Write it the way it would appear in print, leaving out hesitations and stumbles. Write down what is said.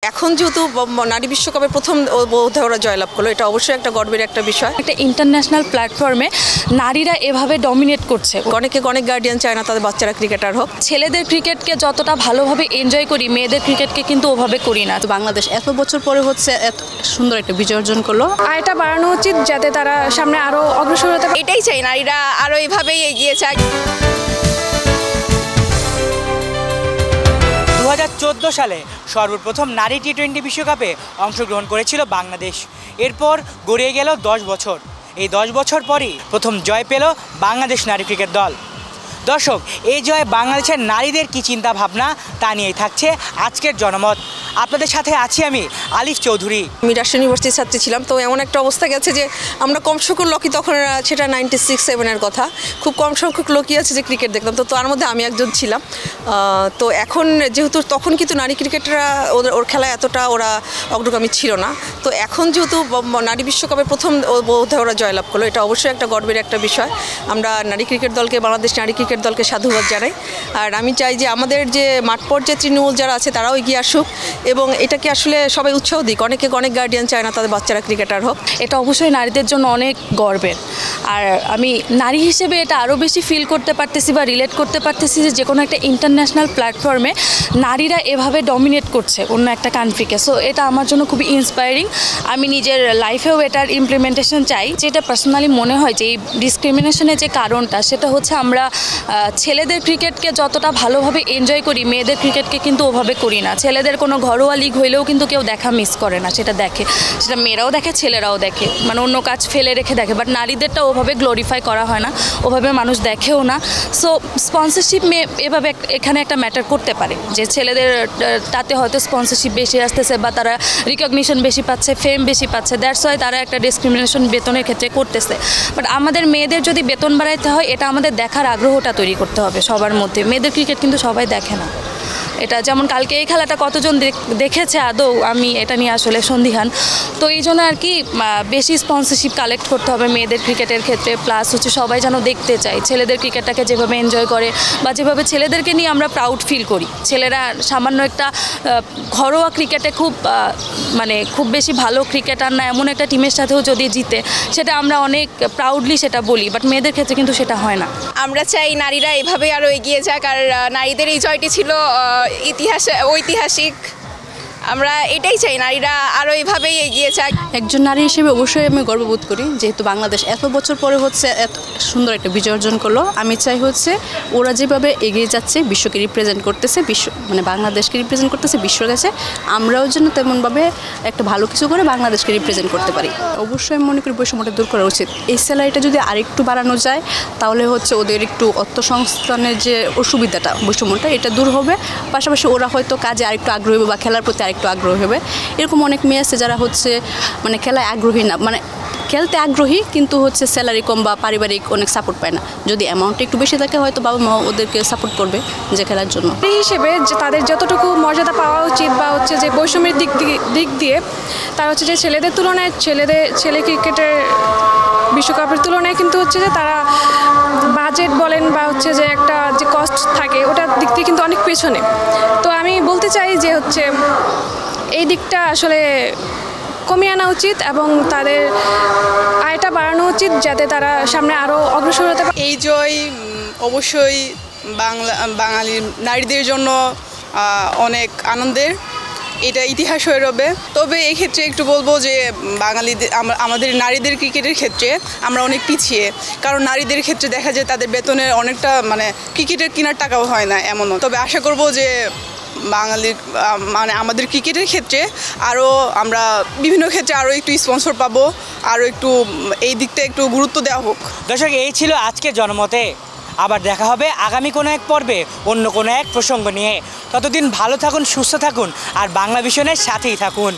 এখন যেহেতু নারী বিশ্বকাপে প্রথম বোধহয় ওরা জয়লাভ করলো, এটা অবশ্যই একটা গর্বের একটা বিষয়। একটা ইন্টারন্যাশনাল প্ল্যাটফর্মে নারীরা এভাবে ডমিনেট করছে। অনেক গার্ডিয়ান চায় না তাদের বাচ্চারা ক্রিকেটার হোক। ছেলেদের ক্রিকেটকে যতটা ভালোভাবে এনজয় করি, মেয়েদের ক্রিকেটকে কিন্তু ওভাবে করি না। তো বাংলাদেশ এত বছর পরে হচ্ছে এত সুন্দর একটা বিজয় অর্জন করলো। আয়টা বাড়ানো উচিত যাতে তারা সামনে আরও অগ্রসর হতে পারে। এটাই চাই, নারীরা আরও এইভাবেই এগিয়ে যাক। 2014 সালে সর্বপ্রথম নারী টি-20 বিশ্বকাপে অংশগ্রহণ করেছিল বাংলাদেশ। এরপর গড়িয়ে গেল 10 বছর। এই 10 বছর পরই প্রথম জয় পেল বাংলাদেশ নারী ক্রিকেট দল। দর্শক, এই জয় বাংলাদেশের নারীদের কী চিন্তা ভাবনা তা নিয়েই থাকছে আজকের জনমত। আপনাদের সাথে আছি আমি আলিফ চৌধুরী। আমি রাজশাহী ইউনিভার্সিটির ছাত্রী ছিলাম, তো এমন একটা অবস্থা গেছে যে আমরা কম সংখ্যক লোকই, তখন সেটা 96-97 কথা, খুব কম সংখ্যক লোকই আছে যে ক্রিকেট দেখতাম, তো তার মধ্যে আমি একজন ছিলাম। তো এখন যেহেতু তখন কিন্তু নারী ক্রিকেটাররা ওর খেলায় এতটা ওরা অগ্রগামী ছিল না, তো এখন যেহেতু নারী বিশ্বকাপে প্রথম বোধহয় ওরা জয়লাভ করলো, এটা অবশ্যই একটা গর্বের একটা বিষয়। আমরা নারী ক্রিকেট দলকে, বাংলাদেশ নারী ক্রিকেট দলকে সাধুবাদ জানাই। আর আমি চাই যে আমাদের যে মাঠ পর্যায়ে তৃণমূল যারা আছে তারাও এগিয়ে আসুক এবং এটাকে আসলে সবাই উৎসাহ দিক। অনেক গার্ডিয়ান চায় না তাদের বাচ্চারা ক্রিকেটার হোক। এটা অবশ্যই নারীদের জন্য অনেক গর্বের। আর আমি নারী হিসেবে এটা আরও বেশি ফিল করতে পারতেছি বা রিলেট করতে পারতেছি যে কোনো একটা ইন্টারন্যাশনাল প্ল্যাটফর্মে নারীরা এভাবে ডমিনেট করছে অন্য একটা কান্ট্রিকে। সো এটা আমার জন্য খুবই ইন্সপায়ারিং। আমি নিজের লাইফেও এটার ইমপ্লিমেন্টেশন চাই। যেটা পার্সোনালি মনে হয় যে এই ডিসক্রিমিনেশনের যে কারণটা, সেটা হচ্ছে আমরা ছেলেদের ক্রিকেটকে যতটা ভালোভাবে এনজয় করি, মেয়েদের ক্রিকেটকে কিন্তু ওভাবে করি না। ছেলেদের কোনো ঘরোয়া লিগ হইলেও কিন্তু কেউ দেখা মিস করে না, সেটা দেখে, সেটা মেয়েরাও দেখে, ছেলেরাও দেখে, মানে অন্য কাজ ফেলে রেখে দেখে। বাট নারীদেরটা ওভাবে গ্লোরিফাই করা হয় না, ওভাবে মানুষ দেখেও না। সো স্পন্সরশিপ এভাবে এখানে একটা ম্যাটার করতে পারে যে ছেলেদের তাতে হয়তো স্পন্সরশিপ বেশি আসতেছে বা তারা রিকগনিশন বেশি পাচ্ছে, ফেম বেশি পাচ্ছে, দ্যাটস ওয়াই তারা একটা ডিসক্রিমিনেশন বেতনের ক্ষেত্রে করতেছে। বাট আমাদের মেয়েদের যদি বেতন বাড়াইতে হয়, এটা আমাদের দেখার আগ্রহটা তৈরি করতে হবে সবার মধ্যে। মেয়েদের ক্রিকেট কিন্তু সবাই দেখে না। এটা যেমন কালকে এই খেলাটা কতজন দেখেছে আদৌ, আমি এটা নিয়ে আসলে সন্দিহান। তো এই জন্য আর কি বেশি স্পন্সরশিপ কালেক্ট করতে হবে মেয়েদের ক্রিকেটের ক্ষেত্রে। প্লাস হচ্ছে সবাই যেন দেখতে চায় ছেলেদের ক্রিকেটটাকে যেভাবে এনজয় করে বা যেভাবে ছেলেদেরকে নিয়ে আমরা প্রাউড ফিল করি। ছেলেরা সামান্য একটা ঘরোয়া ক্রিকেটে খুব বেশি ভালো ক্রিকেটার না এমন একটা টিমের সাথেও যদি জিতে, সেটা আমরা অনেক প্রাউডলি সেটা বলি। বাট মেয়েদের ক্ষেত্রে কিন্তু সেটা হয় না। আমরা চাই নারীরা এভাবে আরও এগিয়ে যাক। আর নারীদের এই জয়টি ছিল ঐতিহাসিক। আমরা এটাই চাই, নারীরা আরও এইভাবেই এগিয়ে যাক। একজন নারী হিসেবে অবশ্যই আমি গর্ববোধ করি, যেহেতু বাংলাদেশ এত বছর পরে হচ্ছে এত সুন্দর একটা বিজয় অর্জন করলো। আমি চাই হচ্ছে ওরা যেভাবে এগিয়ে যাচ্ছে, বিশ্বকে রিপ্রেজেন্ট করতেছে, বাংলাদেশকে রিপ্রেজেন্ট করতেছে বিশ্বর কাছে, আমরাও যেন তেমনভাবে একটা ভালো কিছু করে বাংলাদেশকে রিপ্রেজেন্ট করতে পারি। অবশ্যই আমি মনে করি বৈষম্যটা দূর করা উচিত। এই স্যালারিটা যদি আরেকটু বাড়ানো যায়, তাহলে হচ্ছে ওদের একটু অর্থসংস্থানের যে অসুবিধাটা, বৈষম্যটা, এটা দূর হবে। পাশাপাশি ওরা হয়তো কাজে আরেকটু আগ্রহী হবে বা খেলার প্রতি একটু আগ্রহী হবে। এরকম অনেক মেয়ে আছে যারা হচ্ছে খেলায় আগ্রহী না, খেলতে আগ্রহী কিন্তু হচ্ছে স্যালারি কম বা পারিবারিক অনেক সাপোর্ট পায় না। যদি অ্যামাউন্টটা একটু বেশি থাকে, হয়তো বাবা মা ওদেরকে সাপোর্ট করবে যে খেলার জন্য। এই হিসেবে যে তাদের যতটুকু মর্যাদা পাওয়া উচিত বা হচ্ছে যে বৈষম্যের দিক দিয়ে তার হচ্ছে যে ছেলেদের তুলনায় ছেলে ক্রিকেটের বিশ্বকাপের তুলনায় কিন্তু হচ্ছে যে তারা বাজেট বলেন বা হচ্ছে যে একটা যে কস্ট থাকে, ওটার দিক দিয়ে কিন্তু অনেক পেছনে। তো আমি বলতে চাই যে হচ্ছে এই দিকটা আসলে কমিয়ে আনা উচিত এবং তাদের আয়টা বাড়ানো উচিত যাতে তারা সামনে আরও অগ্রসর হতে পারে। এই জয় অবশ্যই বাঙালি নারীদের জন্য অনেক আনন্দের, এটা ইতিহাস হয়ে রবে। তবে এক্ষেত্রে একটু বলবো যে আমাদের নারীদের ক্রিকেটের ক্ষেত্রে আমরা অনেক পিছিয়ে, কারণ নারীদের ক্ষেত্রে দেখা যায় তাদের বেতনের অনেকটা ক্রিকেটের কেনার টাকাও হয় না এমনও। তবে আশা করব যে আমাদের ক্রিকেটের ক্ষেত্রে আরও আমরা বিভিন্ন ক্ষেত্রে আরও একটু স্পন্সর পাবো, আরও একটু এই দিকটা একটু গুরুত্ব দেওয়া হোক। দর্শক, এই ছিল আজকের জনমতে। আবার দেখা হবে আগামী কোনো এক পর্বে অন্য কোনো এক প্রসঙ্গ নিয়ে। ততদিন ভালো থাকুন, সুস্থ থাকুন আর বাংলা ভিশনের সাথেই থাকুন।